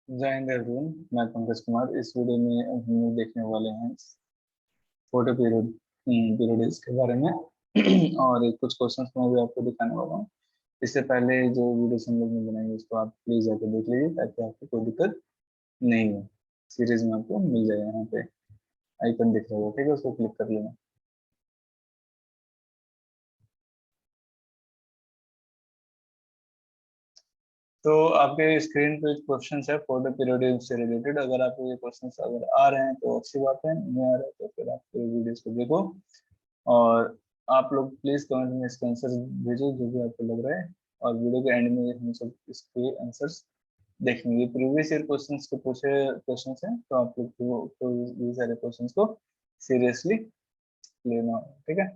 जय हिंद एवरीवन। मैं पंकज कुमार। इस वीडियो में हम लोग देखने वाले हैं फोटो पीरियड के बारे में और कुछ क्वेश्चंस मैं भी आपको दिखाने वाला हूँ। इससे पहले जो वीडियोस हम लोग ने बनाई है उसको आप प्लीज जाकर देख लीजिए ताकि आपको कोई दिक्कत नहीं हो। सीरीज में आपको मिल जाएगा, यहाँ पे आइकन दिख रहा होगा, ठीक है, उसको क्लिक कर लेना। तो आपके स्क्रीन पे क्वेश्चन है फोटो पीरियड से रिलेटेड। अगर आपको ये क्वेश्चन अगर आ रहे हैं तो अच्छी बात है, नहीं आ रहे तो फिर आप वीडियोस को देखो और आप लोग प्लीज कमेंट में इसके आंसर भेजो जो भी आपको लग रहा है। और वीडियो के एंड में हम सब इसके आंसर्स देखेंगे। प्रीवियस ईयर क्वेश्चंस के पूछे क्वेश्चंस हैं तो आप लोग को ये सारे क्वेश्चंस को सीरियसली लेना होगा, ठीक है।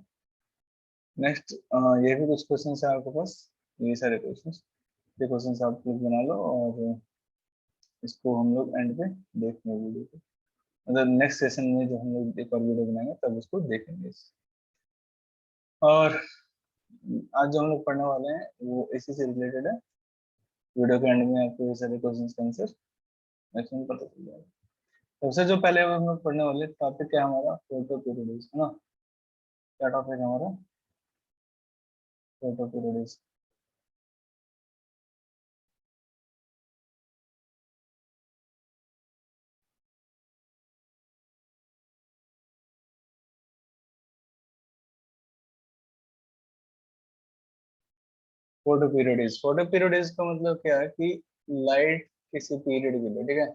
नेक्स्ट ये भी कुछ क्वेश्चंस है आपके पास, ये सारे क्वेश्चंस, ये क्वेश्चंस आप लोग बना लो और इसको हम लोग एंड पे देखेंगे वीडियो को। मतलब नेक्स्ट सेशन में जो हम लोग एक और वीडियो बनाएंगे तब उसको देखेंगे। और आज जो हम लोग पढ़ने वाले हैं वो इसी से रिलेटेड है। वीडियो के एंड में आपको ये सारे क्वेश्चन का आंसर मैक्सिमम पता चल जाएगा। सबसे जो पहले हम लोग पढ़ने वाले टॉपिक क्या है हमारा, फोटो पीरियड्स, है ना। क्या टॉपिक है हमारा? Photo periods. फोटो पीरियड्स का मतलब क्या है कि लाइट किसी पीरियड के लिए, ठीक है,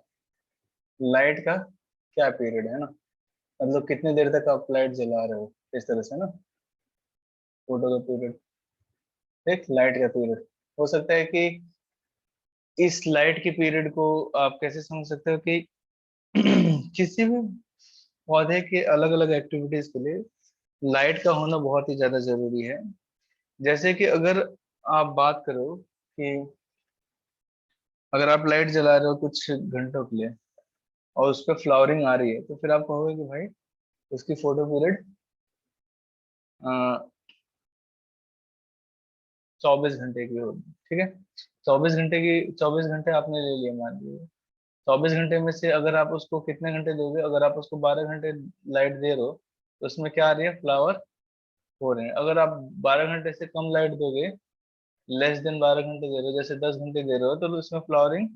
लाइट का क्या पीरियड है ना, मतलब कितने देर तक आप लाइट जला रहे हो, इस तरह से ना फोटो का पीरियड। एक लाइट का पीरियड हो सकता है कि इस लाइट के पीरियड को आप कैसे समझ सकते हो कि किसी भी पौधे के अलग अलग एक्टिविटीज के लिए लाइट का होना बहुत ही ज्यादा जरूरी है। जैसे कि अगर आप बात करो कि अगर आप लाइट जला रहे हो कुछ घंटों के लिए और उस पर फ्लावरिंग आ रही है तो फिर आप कहोगे कि भाई उसकी फोटो पीरियड 24 घंटे की होगी, ठीक है। 24 घंटे आपने ले लिया मान लीजिए। 24 घंटे में से अगर आप उसको कितने घंटे दोगे, अगर आप उसको 12 घंटे लाइट दे रहे हो तो उसमें क्या आ रही है, फ्लावर हो रहे हैं। अगर आप 12 घंटे से कम लाइट दोगे, लेस देन 12 घंटे दे रहे हो, जैसे 10 घंटे दे रहे हो, तो उसमें फ्लावरिंग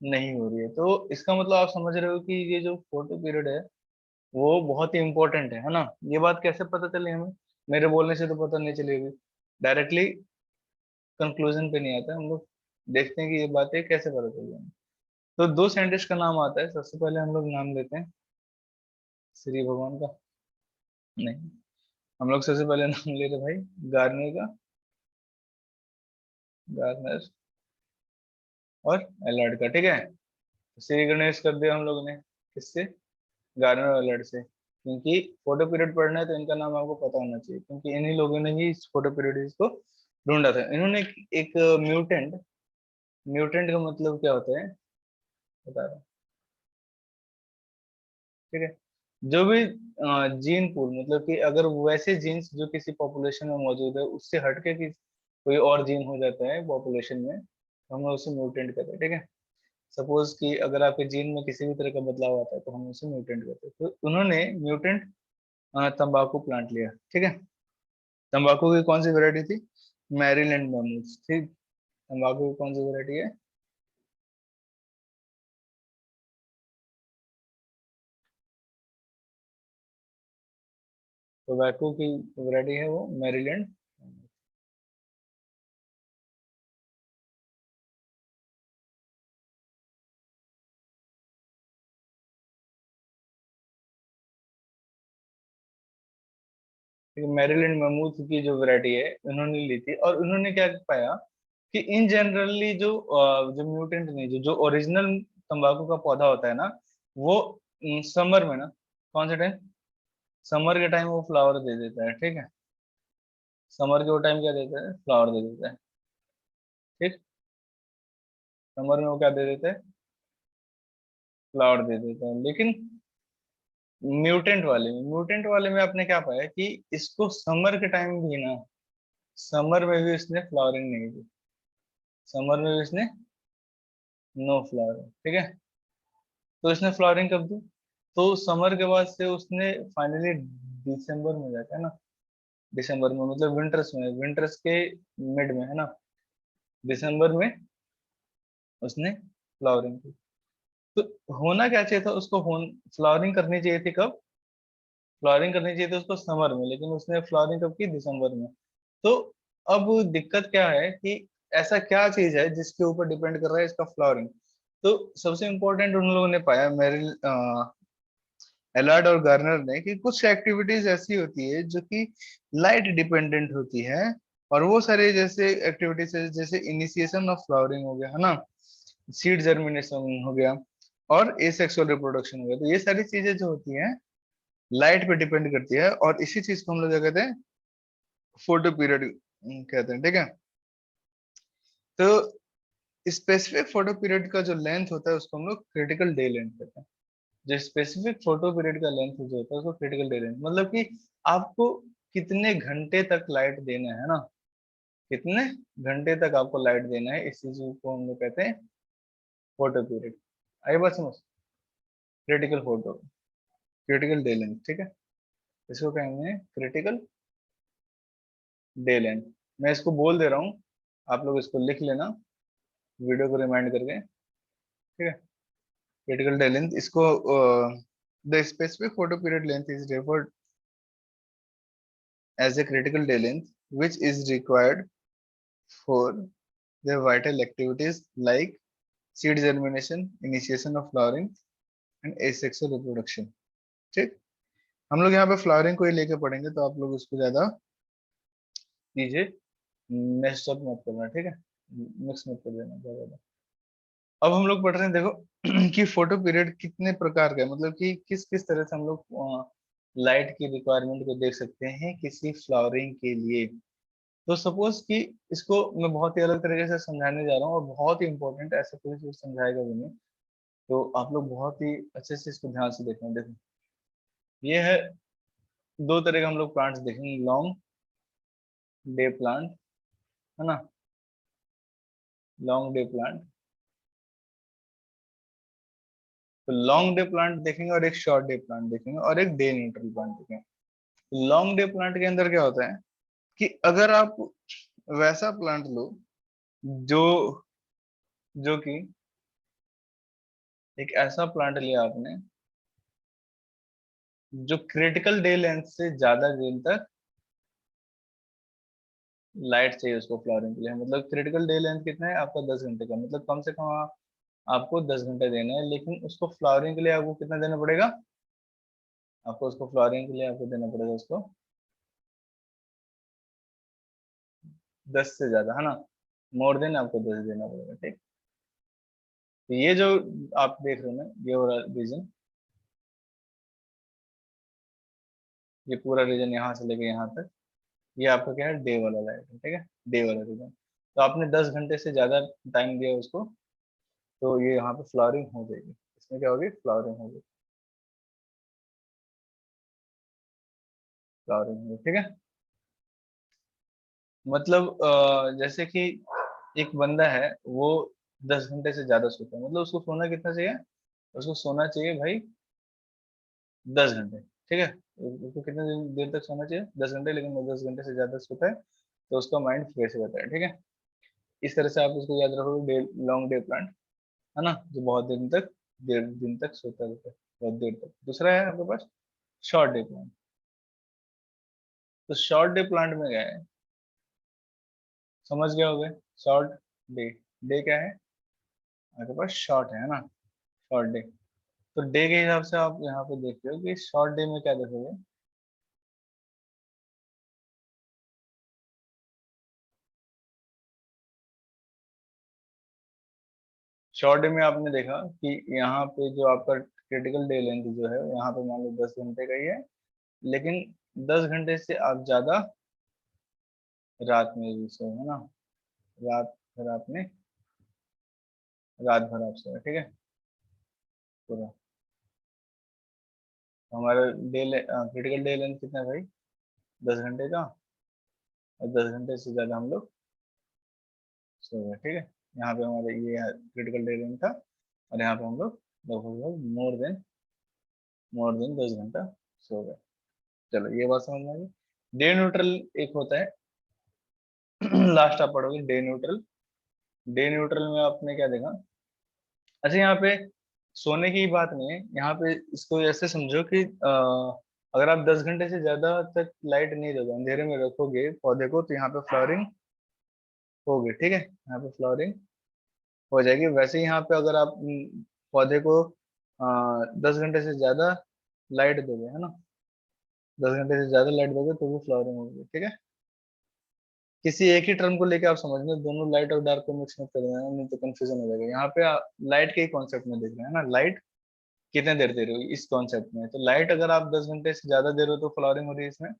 नहीं हो रही है। तो इसका मतलब आप समझ रहे हो कि ये जो फोटो पीरियड है वो बहुत ही इंपॉर्टेंट है ना। ये बात कैसे पता चली हमें? मेरे बोलने से तो पता नहीं चलेगी, डायरेक्टली कंक्लूजन पे नहीं आता, हम लोग देखते हैं कि ये बातें कैसे पता चल रही हैं। तो दो साइंटिस्ट का नाम आता है, सबसे पहले हम लोग नाम लेते हैं श्री भगवान का। नहीं, हम लोग सबसे पहले नाम ले रहे भाई गार्नियर का, गार्नर और एलार्ड का, ठीक है। श्री गणेश कर दिया हम लोग ने, किससे? गार्नर और एलार्ड से, क्योंकि फोटो पीरियड पढ़ना है तो इनका नाम आपको पता होना चाहिए, क्योंकि इन्हीं लोगों ने ही इस फोटो पीरियड को ढूंढा था। इन्होंने एक म्यूटेंट, म्यूटेंट का मतलब क्या होता है बता रहा हूँ, ठीक है। जो भी जीन पूल, मतलब कि अगर वैसे जीन्स जो किसी पॉपुलेशन में मौजूद है उससे हटके कि कोई और जीन हो जाता है पॉपुलेशन में तो हम उसे म्यूटेंट कहते हैं, ठीक है। सपोज कि अगर आपके जीन में किसी भी तरह का बदलाव आता है तो हम उसे म्यूटेंट कहते हैं। तो उन्होंने म्यूटेंट तंबाकू प्लांट लिया, ठीक है। तंबाकू की कौन सी वैरायटी थी? मैरीलैंड मैमूथ, ठीक। तंबाकू की कौन सी वैरायटी है? टोबैको की वैरायटी है वो मैरीलैंड। मैरीलैंड मैमूथ की जो वैरायटी है उन्होंने ली थी, और उन्होंने क्या पाया कि इन जनरली जो म्यूटेंट नहीं, जो जो ओरिजिनल तंबाकू का पौधा होता है ना, वो समर में ना, कौन से टाइम, समर के टाइम वो फ्लावर दे देता है, ठीक है। समर के वो टाइम क्या देता है, फ्लावर दे देता है, ठीक। समर में वो क्या दे देता है, फ्लावर दे देता है। लेकिन म्यूटेंट वाले में आपने क्या पाया कि इसको समर के टाइम भी ना, समर में भी इसने फ्लावरिंग नहीं दी, समर में भी इसने नो फ्लावर, ठीक है। तो इसने फ्लावरिंग कब दी? तो समर के बाद से उसने फाइनली दिसंबर में जाके, है ना, दिसंबर में मतलब विंटर्स में, विंटर्स के मिड में, है ना, दिसंबर में उसने फ्लावरिंग की। तो होना क्या चाहिए था उसको, फ्लावरिंग करनी चाहिए थी कब? फ्लावरिंग करनी चाहिए थी उसको समर में, लेकिन उसने फ्लावरिंग कब की? दिसंबर में। तो अब दिक्कत क्या है कि ऐसा क्या चीज है जिसके ऊपर डिपेंड कर रहा है इसका फ्लावरिंग? तो सबसे इम्पोर्टेंट उन लोगों ने पाया, मेरिल, एलार्ड और गार्नर ने, कि कुछ एक्टिविटीज ऐसी होती है जो कि लाइट डिपेंडेंट होती है। और वो सारे जैसे एक्टिविटीज है, जैसे इनिशिएशन ऑफ फ्लावरिंग हो गया, है ना, सीड जर्मिनेशन हो गया, और एसेक्सुअल रिप्रोडक्शन हो गया। तो ये सारी चीजें जो होती हैं लाइट पे डिपेंड करती है, और इसी चीज को हम लोग क्या कहते हैं? फोटो पीरियड कहते हैं, ठीक है। तो स्पेसिफिक फोटो पीरियड का जो लेंथ होता है उसको हम लोग क्रिटिकल डे लेंथ कहते हैं। जो स्पेसिफिक फोटो पीरियड का लेंथ जो होता है उसको क्रिटिकल डे लेंथ, मतलब कि आपको कितने घंटे तक लाइट देना है ना, कितने घंटे तक आपको लाइट देना है, इस चीज को हम लोग कहते हैं फोटो पीरियड। आई बात समझ? Critical photo, critical day length, ठीक है। इसको कहेंगे क्रिटिकल डे लेंथ। मैं इसको बोल दे रहा हूँ, आप लोग इसको लिख लेना वीडियो को रिमाइंड करके, ठीक है। क्रिटिकल डे लेंथ, इसको the specific photo period length is referred as a critical day length which is required for their vital activities like seed germination, initiation of flowering and asexual reproduction, ठीक। हम लोग यहाँ पे flowering को ही लेके पढ़ेंगे, तो आप लोग उसको ज्यादा कीजिए, मिक्स अप मत करना, ठीक है, मिक्स मत कर देना ज्यादा। अब हम लोग पढ़ रहे हैं, देखो कि फोटो पीरियड कितने प्रकार का है, मतलब कि किस किस तरह से हम लोग लाइट की रिक्वायरमेंट को देख सकते हैं किसी फ्लावरिंग के लिए। तो सपोज कि इसको मैं बहुत ही अलग तरीके से समझाने जा रहा हूँ, और बहुत ही इंपॉर्टेंट, ऐसा कोई चीज समझाएगा भी नहीं, तो आप लोग बहुत ही अच्छे से इसको ध्यान से देखना। देखो, ये है, दो तरह के हम लोग प्लांट्स देखेंगे, लॉन्ग डे प्लांट, है ना, लॉन्ग डे प्लांट। तो लॉन्ग डे प्लांट देखेंगे और एक शॉर्ट डे प्लांट देखेंगे और एक डे न्यूट्रल प्लांट देखेंगे। लॉन्ग डे प्लांट के अंदर क्या होता है कि अगर आप वैसा प्लांट लो जो जो कि एक ऐसा प्लांट लिया आपने जो क्रिटिकल डे लेंथ से ज्यादा दिन तक लाइट चाहिए उसको फ्लावरिंग के लिए, मतलब क्रिटिकल डे लेंथ कितना है आपका? 10 घंटे का, मतलब कम से कम आपको 10 घंटे देना है, लेकिन उसको फ्लावरिंग के लिए आपको कितना देना पड़ेगा? आपको उसको फ्लावरिंग के लिए आपको देना पड़ेगा उसको 10 से ज्यादा, है ना, मोर देन आपको 10 देना पड़ेगा, ठीक। तो ये जो आप देख रहे हो ना, ये वाला रीजन, ये पूरा रीजन यहाँ से लेके यहाँ तक, ये आपका क्या है? डे वाला लाइट है, ठीक है, डे वाला रीजन। तो आपने 10 घंटे से ज्यादा टाइम दिया उसको, तो ये यहाँ पे फ्लावरिंग हो जाएगी, इसमें क्या होगी? फ्लावरिंग होगी, फ्लावरिंग होगी, ठीक है। मतलब जैसे कि एक बंदा है, वो 10 घंटे से ज्यादा सोता है, मतलब उसको सोना कितना चाहिए? उसको सोना चाहिए भाई 10 घंटे, ठीक है। उसको कितने देर तक सोना चाहिए? 10 घंटे, लेकिन वो 10 घंटे से ज्यादा सोता है तो उसका माइंड फ्रेश रहता है, ठीक है। इस तरह से आप उसको याद रखोगे, डे, लॉन्ग डे प्लांट, है ना, जो बहुत दिन तक, 1.5 दिन तक सोता रहता है, बहुत देर तक। दूसरा है आपके पास शॉर्ट डे प्लांट। तो शॉर्ट डे प्लांट में क्या है, समझ गया होगा? शॉर्ट डे, डे क्या है आपके पास? शॉर्ट है ना, शॉर्ट डे। तो डे के हिसाब से आप यहाँ पे देख रहे हो कि शॉर्ट डे में क्या देखोगे? शॉर्ट डे में आपने देखा कि यहाँ पे जो आपका क्रिटिकल डे लेंथ जो है, यहाँ पे मान लो 10 घंटे का ही है, लेकिन 10 घंटे से आप ज्यादा रात में भी सोए, है ना, रात भर आपने, रात भर आप सोए, ठीक है, पूरा। हमारा डे क्रिटिकल डे लेंथ कितना है भाई? 10 घंटे का, और 10 घंटे से ज्यादा हम लोग सोए, ठीक है। यहाँ पे हमारे ये क्रिटिकल डे लेंथ था, और यहाँ पे हम लोग लगभग मोर देन 10 घंटा सो गए। चलो ये बात समझ में आ गई। डे न्यूट्रल एक होता है लास्ट आप पढ़ोगे डे न्यूट्रल। डे न्यूट्रल में आपने क्या देखा, अच्छा यहाँ पे सोने की बात नहीं है, यहाँ पे इसको ऐसे समझो कि अगर आप 10 घंटे से ज्यादा तक लाइट नहीं दोगे, अंधेरे में रखोगे पौधे को, तो यहाँ पे फ्लावरिंग होगी, ठीक है, यहाँ पे फ्लावरिंग हो जाएगी। वैसे ही यहाँ पे अगर आप पौधे को 10 घंटे से ज्यादा लाइट दोगे, है ना, 10 घंटे से ज्यादा लाइट दोगे तो भी फ्लावरिंग होगी, ठीक है। किसी एक ही टर्म को लेके आप समझना, दोनों लाइट और डार्क को मिक्स मत कर देना, नहीं तो कंफ्यूजन हो जाएगा। यहाँ पे लाइट के ही कॉन्सेप्ट में देख रहे हैं ना, लाइट कितने देर दे रहे हो इस कॉन्सेप्ट में, तो लाइट अगर आप 10 घंटे से ज्यादा दे रहे हो तो फ्लावरिंग हो रही है इसमें।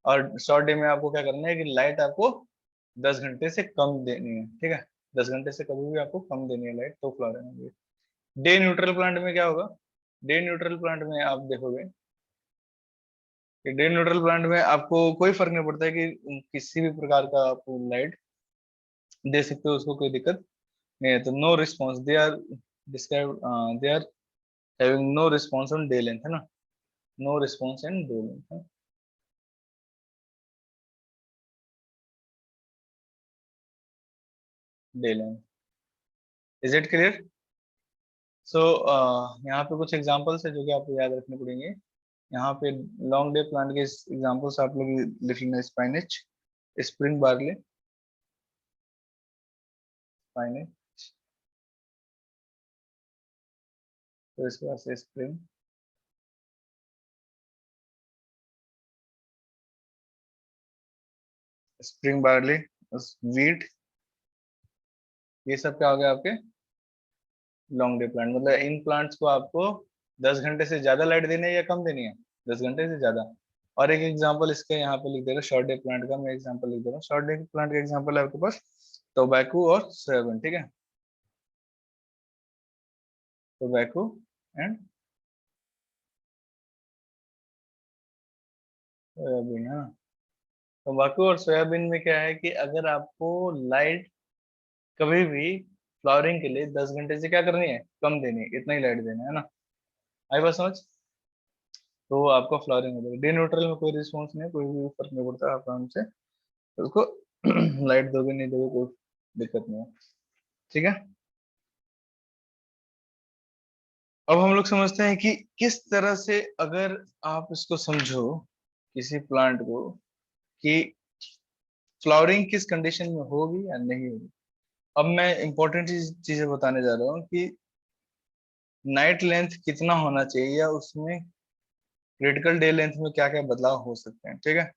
और शॉर्ट डे में आपको क्या करना है कि लाइट आपको 10 घंटे से कम देनी है, ठीक है, 10 घंटे से कभी भी आपको कम देनी है लाइट, तो फ्लावरिंग होगी। डे न्यूट्रल प्लांट में क्या होगा, डे न्यूट्रल प्लांट में आप देखोगे कि डे न्यूट्रल प्लांट में आपको कोई फर्क नहीं पड़ता है कि किसी भी प्रकार का आप लाइट दे सकते हो, उसको कोई दिक्कत नहीं है। तो no response, they are describe, they are having no response on day length, है ना, no response in day length, day length. Is it clear? So यहाँ पे कुछ एग्जांपल्स है जो कि आपको याद रखने पड़ेंगे। यहाँ पे लॉन्ग डे प्लांट के एग्जांपल्स आप लोग लिख लेना, स्पाइनिच, स्प्रिंग बार्ले, स्पाइनिच, तो इसके बाद से स्प्रिंग, स्प्रिंग बार्ले, वीट, ये सब क्या हो गया आपके लॉन्ग डे प्लांट। मतलब इन प्लांट्स को आपको 10 घंटे से ज्यादा लाइट देनी है या कम देनी है, 10 घंटे से ज्यादा। और एक एग्जांपल इसके यहाँ पे लिख दे रहा शॉर्ट डे प्लांट का, मैं एग्जांपल लिख दे रहा हूँ। शॉर्ट डे प्लांट का एग्जांपल है आपके पास टोबैको और सोयाबीन, ठीक है, टोबैको एंड सोयाबीन, है ना। टोबैको और सोयाबीन में क्या है कि अगर आपको लाइट कभी भी फ्लावरिंग के लिए 10 घंटे से क्या करनी है, कम देनी है, इतना ही लाइट देना है ना। आई बात समझ, तो आपका फ्लावरिंग हो जाएगा। डे न्यूट्रल में कोई रिस्पॉन्स नहीं, कोई भी फर्क नहीं पड़ता, आप आराम से उसको लाइट दोगे नहीं दोगे कोई दिक्कत नहीं है, ठीक है। अब हम लोग समझते हैं कि किस तरह से अगर आप इसको समझो किसी प्लांट को कि फ्लावरिंग किस कंडीशन में होगी या नहीं होगी। अब मैं इंपॉर्टेंट चीजें बताने जा रहा हूँ कि नाइट लेंथ कितना होना चाहिए या उसमें क्रिटिकल डे लेंथ में क्या क्या बदलाव हो सकते हैं, ठीक है।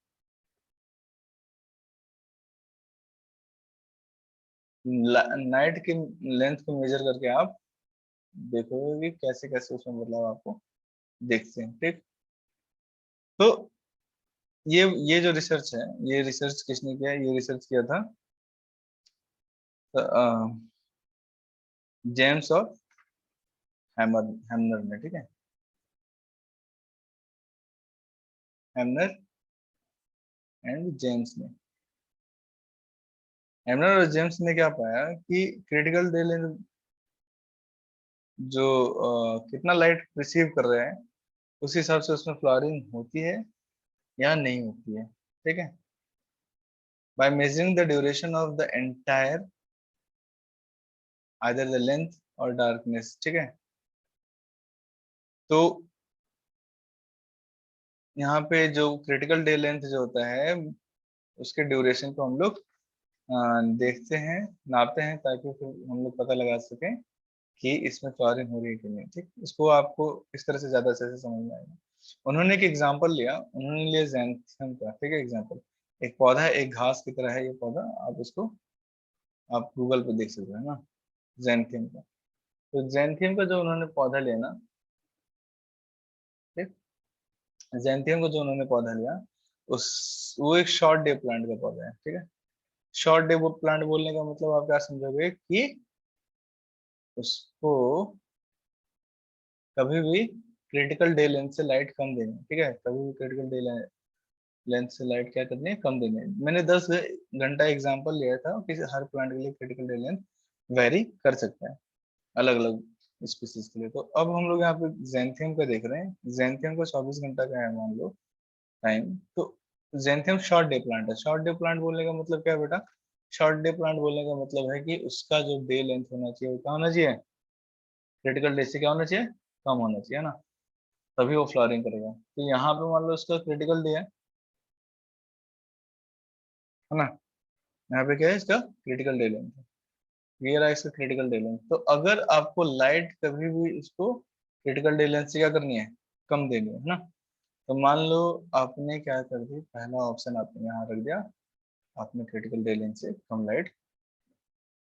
नाइट की लेंथ को मेजर करके आप देखोगे कि कैसे कैसे उसमें बदलाव आपको देखते हैं, ठीक। तो ये जो रिसर्च है, ये रिसर्च किसने किया है? ये रिसर्च किया था जेम्स और हैमनर ने, ठीक है, हैमनर एंड जेम्स ने। हैमनर और जेम्स ने क्या पाया कि क्रिटिकल डे लेंथ जो कितना लाइट रिसीव कर रहे हैं उस हिसाब से उसमें फ्लावरिंग होती है या नहीं होती है, ठीक है, by measuring the duration of the entire either the length और डार्कनेस, ठीक है। तो यहाँ पे जो क्रिटिकल डे लेंथ जो होता है उसके ड्यूरेशन को हम लोग देखते हैं, नापते हैं, ताकि फिर हम लोग पता लगा सकें कि इसमें फ्लावरिंग हो रही है कि नहीं, ठीक। इसको आपको इस तरह से ज्यादा अच्छे से समझ में आएगा। उन्होंने एक एग्जांपल लिया, उन्होंने लिया जैंथियम का, ठीक है, एग्जांपल। एक पौधा है, एक घास की तरह है ये पौधा, आप इसको आप गूगल पे देख सकते हैं ना, जैंथियम का। तो जैंथियम का जो उन्होंने पौधा लिया ना, ठीक, जैंथियम का जो उन्होंने पौधा लिया उस वो एक शॉर्ट डे प्लांट का पौधा है, ठीक है। शॉर्ट डे प्लांट बोलने का मतलब आप क्या समझोगे कि उसको कभी भी क्रिटिकल डे लेंथ से लाइट कम देनी है, ठीक है, कभी भी क्रिटिकल डे लेंथ से लाइट क्या करनी है, कम देनी है। मैंने 10 घंटा एग्जांपल लिया था कि हर प्लांट के लिए क्रिटिकल डे लेंथ वेरी कर सकता है अलग अलग स्पीसीज के लिए। तो अब हम लोग यहाँ पे जेंथियम का देख रहे हैं। जेंथियम का 24 घंटा का है मान लो टाइम। तो जेंथियम शॉर्ट डे प्लांट है। शॉर्ट डे प्लांट बोलने का मतलब क्या है बेटा? शॉर्ट डे प्लांट बोलने का मतलब है कि उसका जो डे लेंथ होना चाहिए वो क्या होना चाहिए? क्रिटिकल डे से क्या होना चाहिए? कम होना चाहिए ना, तभी वो फ्लावरिंग करेगा। तो यहाँ पे मान लो उसका क्रिटिकल डे है ना, यहाँ पे क्या है इसका क्रिटिकल डे लेंथ है। ये रहा इसका क्रिटिकल डे लेंथ। तो अगर आपको लाइट कभी भी इसको क्रिटिकल डे लेंथ से क्या करनी है? कम देनी है ना। तो मान लो आपने क्या कर दी, पहला ऑप्शन आपने यहाँ रख दिया, आपने क्रिटिकल डे लेंथ से कम लाइट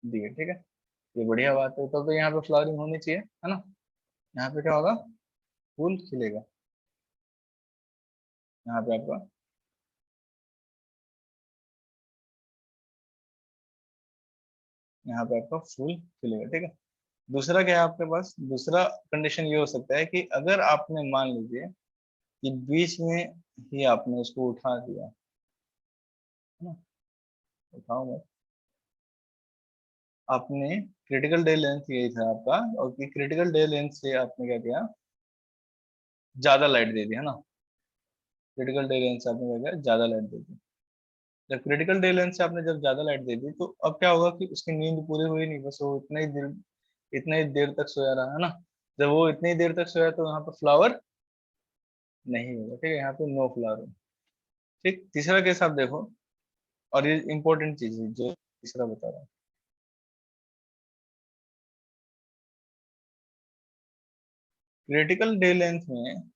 दी है, ठीक है। ये बढ़िया बात है। तो यहाँ पे फ्लावरिंग होनी चाहिए है ना। यहाँ पे क्या होगा? फूल खिलेगा। यहाँ पे आपका यहाँ पे आपका फूल खिलेगा, ठीक है। दूसरा क्या है आपके पास? दूसरा कंडीशन ये हो सकता है कि अगर आपने मान लीजिए कि बीच में ही आपने उसको उठा दिया है ना, उठाओ मत, आपने क्रिटिकल डे लेंथ यही था आपका, और कि क्रिटिकल डे लेंथ से आपने क्या किया? ज्यादा लाइट दे दी है ना। क्रिटिकल डे लेंथ से आपने क्या किया? ज्यादा लाइट दे दी। जब क्रिटिकल डे लेंथ से आपने जब ज्यादा लाइट दे दी तो अब क्या होगा कि उसकी नींद पूरी हुई नहीं, बस वो इतना ही देर तक सोया रहा है ना। जब वो इतनी देर तक सोया तो यहाँ पे फ्लावर नहीं होगा, ठीक है। यहाँ पे नो फ्लावर। ठीक, तीसरा केस आप देखो, और ये इंपॉर्टेंट चीज है जो तीसरा बता रहा हूँ। क्रिटिकल डे लेंथ में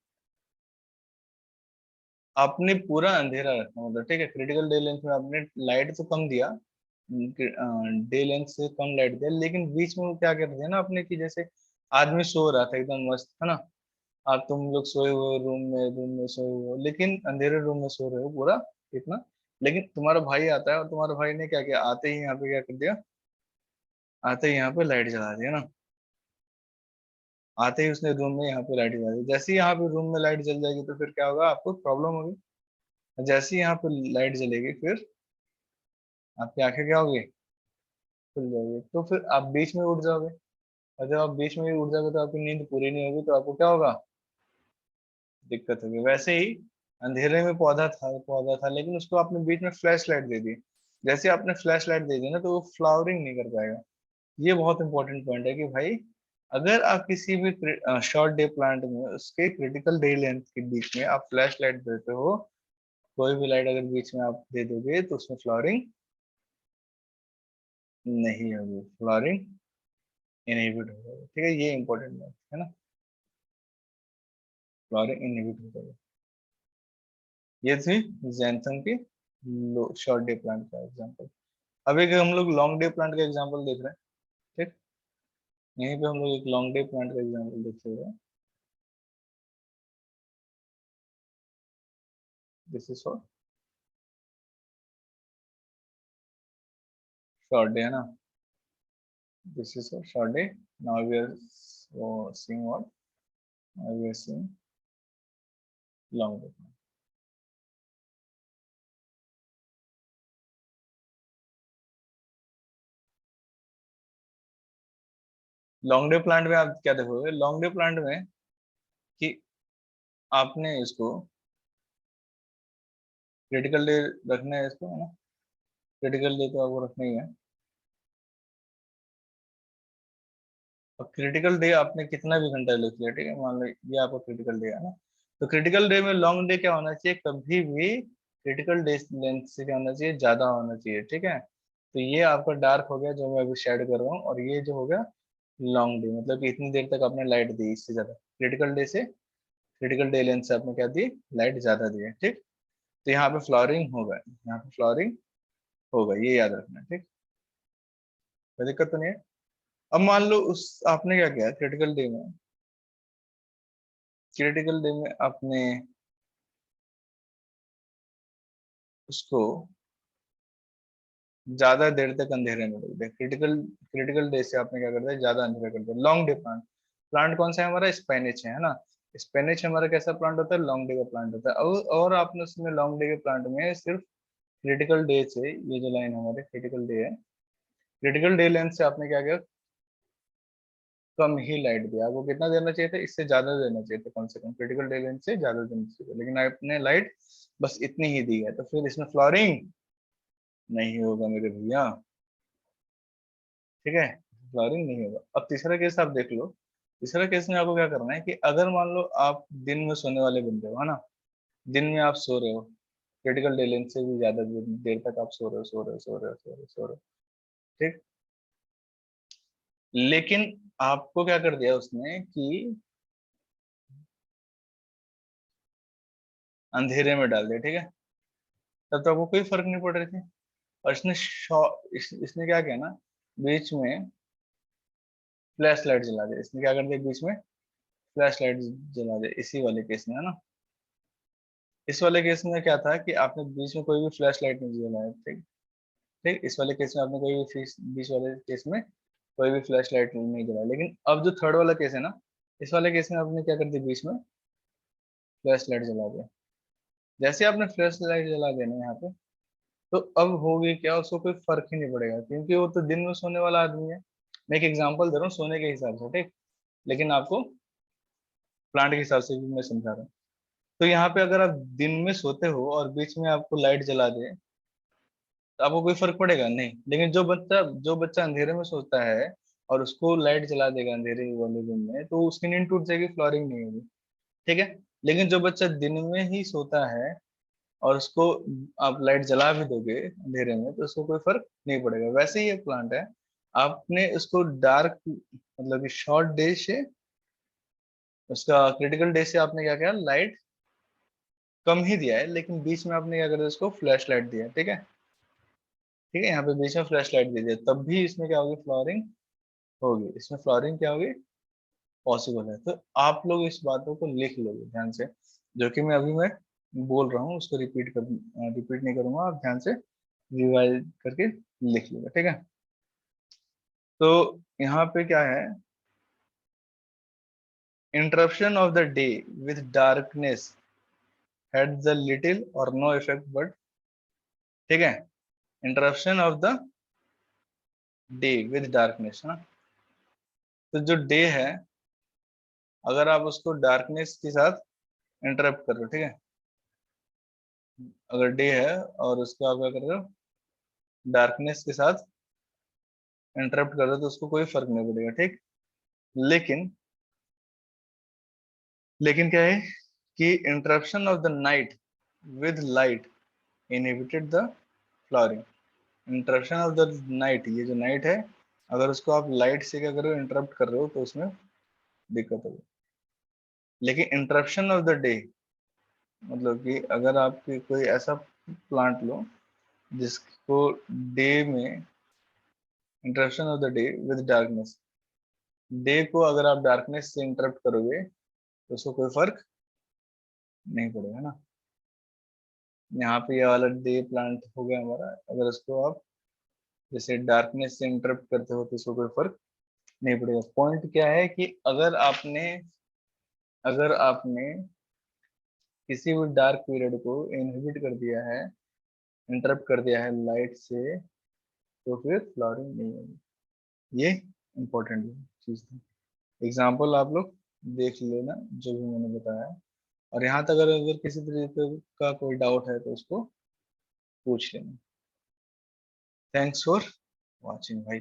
आपने पूरा अंधेरा रखना, मतलब ठीक है। क्रिटिकल डे लेंथ में आपने लाइट तो कम दिया, डे लेंथ से कम लाइट दिया, लेकिन बीच में वो क्या करते हैं ना अपने की, जैसे आदमी सो रहा था एकदम मस्त है ना, आप तुम लोग सोए हुए रूम में सोए हुए हो, लेकिन अंधेरे रूम में सो रहे हो पूरा इतना, लेकिन तुम्हारा भाई आता है और तुम्हारे भाई ने क्या किया, आते ही यहाँ पे क्या कर दिया, आते ही यहाँ पे लाइट जला दिया ना। आते ही उसने रूम में यहाँ पे लाइट जला दी। जैसे ही यहाँ पे रूम में लाइट जल जाएगी तो फिर क्या होगा, आपको प्रॉब्लम होगी। जैसे ही यहाँ पे लाइट जलेगी फिर आपकी आंखें क्या होगी? खुल जाएगी। तो फिर आप बीच में उठ जाओगे, और जब आप बीच में ही उठ जाओगे तो आपकी नींद पूरी नहीं होगी, तो आपको क्या होगा? दिक्कत होगी। वैसे ही अंधेरे में पौधा था लेकिन उसको आपने बीच में फ्लैश लाइट दे दी। जैसे आपने फ्लैश लाइट दे दी ना तो वो फ्लावरिंग नहीं कर पाएगा। ये बहुत इंपॉर्टेंट पॉइंट है कि भाई अगर आप किसी भी शॉर्ट डे प्लांट में उसके क्रिटिकल डे लेंथ के बीच में आप फ्लैश लाइट देते हो, कोई भी लाइट अगर बीच में आप दे दोगे तो उसमें फ्लावरिंग नहीं होगी, फ्लावरिंग इनहिबिट हो जाएगा, ठीक है। ये इंपॉर्टेंट बात है ना, फ्लावरिंग इनहिबिट हो जाएगा। ये थी जैंथम की शॉर्ट डे प्लांट का एग्जांपल। अब एक हम लोग लॉन्ग डे प्लांट का एग्जांपल देख रहे हैं, ठीक। यहीं पे हम लोग एक लॉन्ग डे प्लांट का एग्जांपल देख रहे हैं। दिस इज शॉर्ट डे है ना, this is short day. Now we are seeing what, now we are seeing long day. Long day plant में आप क्या देखोगे? लॉन्ग डे प्लांट में कि आपने इसको क्रिटिकल डे रखना है इसको, है ना। क्रिटिकल डे तो आपको रखना ही है। और क्रिटिकल डे आपने कितना भी घंटा लिख लिया, ठीक है, मान लो ये आपका क्रिटिकल डे है ना। तो क्रिटिकल डे में लॉन्ग डे क्या होना चाहिए? कभी भी क्रिटिकल डे लेंथ से क्या होना चाहिए? ज्यादा होना चाहिए, ठीक है। तो ये आपका डार्क हो गया जो मैं अभी शेड कर रहा हूँ, और ये जो हो गया लॉन्ग डे, मतलब कि इतनी देर तक आपने लाइट दी, इससे ज्यादा क्रिटिकल डे से, क्रिटिकल डे लेंथ से आपने क्या दी? लाइट ज्यादा दी है, ठीक। तो यहाँ पे फ्लॉवरिंग होगा, यहाँ पे फ्लॉवरिंग होगा, ये याद रखना, ठीक। कोई दिक्कत तो नहीं है। अब मान लो उस आपने क्या किया क्रिटिकल डे में आपने उसको ज्यादा देर तक अंधेरे में रख दिया। क्रिटिकल क्रिटिकल डे से आपने क्या कर दिया? ज्यादा अंधेरा कर दिया। लॉन्ग डे प्लांट, प्लांट कौन सा है हमारा? स्पेनिच है ना। स्पेनिच हमारा कैसा प्लांट होता है? लॉन्ग डे का प्लांट होता है। और आपने उसमें लॉन्ग डे के प्लांट में सिर्फ क्रिटिकल डे से, ये जो लाइन हमारे क्रिटिकल डे है, क्रिटिकल डे लेंथ से आपने क्या किया, कम ही लाइट दिया। आपको कितना देना चाहिए था, इससे ज्यादा देना चाहिए था, कम से कम क्रिटिकल डे लेंथ से ज्यादा देना चाहिए था, लेकिन आपने लाइट बस इतनी ही दी है, तो फिर इसमें फ्लॉरिंग नहीं होगा मेरे भैया, ठीक है, फ्लॉरिंग नहीं होगा। अब तीसरा केस आप देख लो। तीसरा केस में आपको क्या करना है कि अगर मान लो आप दिन में सोने वाले बंदे हो, है ना, दिन में आप सो रहे हो, क्रिटिकल डे लेंथ से भी ज्यादा देर तक आप सो रहे हो, सो रहे हो, सो रहे हो, सो रहे हो, सो रहे हो, ठीक। लेकिन आपको क्या कर दिया उसने कि अंधेरे में डाल दिया, ठीक है, तब तो आपको कोई फर्क नहीं पड़ रही थी। और इसने क्या किया ना, बीच में फ्लैश लाइट जला दिया। इसने क्या कर दिया, बीच में फ्लैश लाइट जला दिया, इसी वाले केस में, है ना। इस वाले केस में क्या था कि आपने बीच में कोई भी फ्लैश लाइट नहीं जलाया, ठीक। ठीक, इस वाले केस में आपने कोई भी बीच वाले केस में कोई भी फ्लैश लाइट नहीं जलाया। लेकिन अब जो थर्ड वाला केस है ना, इस वाले केस में आपने क्या कर दिया, बीच में फ्लैश लाइट जला दिया। जैसे आपने फ्लैश लाइट जला दिया ना यहाँ पे, तो अब होगी क्या, उसको कोई फर्क ही नहीं पड़ेगा, क्योंकि वो तो दिन में सोने वाला आदमी है। मैं एक एग्जांपल दे रहा हूँ सोने के हिसाब से, ठीक, लेकिन आपको प्लांट के हिसाब से भी मैं समझा रहा हूँ। तो यहाँ पे अगर आप दिन में सोते हो और बीच में आपको लाइट जला दे, तो आपको कोई फर्क पड़ेगा नहीं। लेकिन जो बच्चा अंधेरे में सोता है और उसको लाइट जला देगा अंधेरे वाले रूम में, तो उसकी नींद टूट जाएगी, फ्लॉरिंग नहीं होगी, ठीक है। लेकिन जो बच्चा दिन में ही सोता है और उसको आप लाइट जला भी दोगे अंधेरे में, तो उसको कोई फर्क नहीं पड़ेगा। वैसे ही ये प्लांट है, आपने उसको डार्क मतलब कि शॉर्ट डे से, उसका क्रिटिकल डे से आपने क्या किया, लाइट कम ही दिया है, लेकिन बीच में आपने क्या कर दिया, उसको फ्लैश लाइट दिया, ठीक है। ठीक है, यहाँ पे बीच में फ्लैश लाइट दे दिया, तब भी इसमें क्या होगी, फ्लॉरिंग होगी। इसमें फ्लॉरिंग क्या होगी, पॉसिबल है। तो आप लोग इस बातों को लिख लोगे ध्यान से, जो कि मैं बोल रहा हूँ उसको रिपीट नहीं करूंगा, आप ध्यान से रिवाइज करके लिख लीजिए, ठीक है। तो यहाँ पे क्या है, interruption of the day with darkness had the little or no effect, but ठीक है, interruption of the day with darkness, है ना। तो जो डे है, अगर आप उसको डार्कनेस के साथ इंटरप्ट कर रहे हो, ठीक है, अगर डे है और उसको आप क्या कर रहे हो, डार्कनेस के साथ इंटरप्ट कर रहे हो, तो उसको कोई फर्क नहीं पड़ेगा, ठीक। लेकिन लेकिन क्या है कि interruption of the night with light inhibited the flowering. Interruption of the night, ये जो नाइट है, अगर उसको आप लाइट से क्या कर रहे हो, इंटरप्ट कर रहे हो, तो उसमें दिक्कत होगी। लेकिन इंटरप्शन ऑफ द डे मतलब कि अगर आप कोई ऐसा प्लांट लो जिसको डे में, interruption of the day with darkness, day को अगर आप डार्कनेस से इंटरप्ट करोगे तो उसको कोई फर्क नहीं पड़ेगा ना। यहाँ पे ये वाला डे प्लांट हो गया हमारा, अगर उसको आप जैसे डार्कनेस से इंटरप्ट करते हो तो उसको कोई फर्क नहीं पड़ेगा। पॉइंट क्या है कि अगर आपने किसी भी डार्क पीरियड को इनहिबिट कर दिया है, इंटरप्ट कर दिया है लाइट से, तो फिर फ्लॉवरिंग नहीं होगी। ये इम्पोर्टेंट चीज थी। एग्जाम्पल आप लोग देख लेना जो भी मैंने बताया। और यहाँ तक अगर किसी तरीके का कोई डाउट है तो उसको पूछ लेना। थैंक्स फॉर वॉचिंग भाई।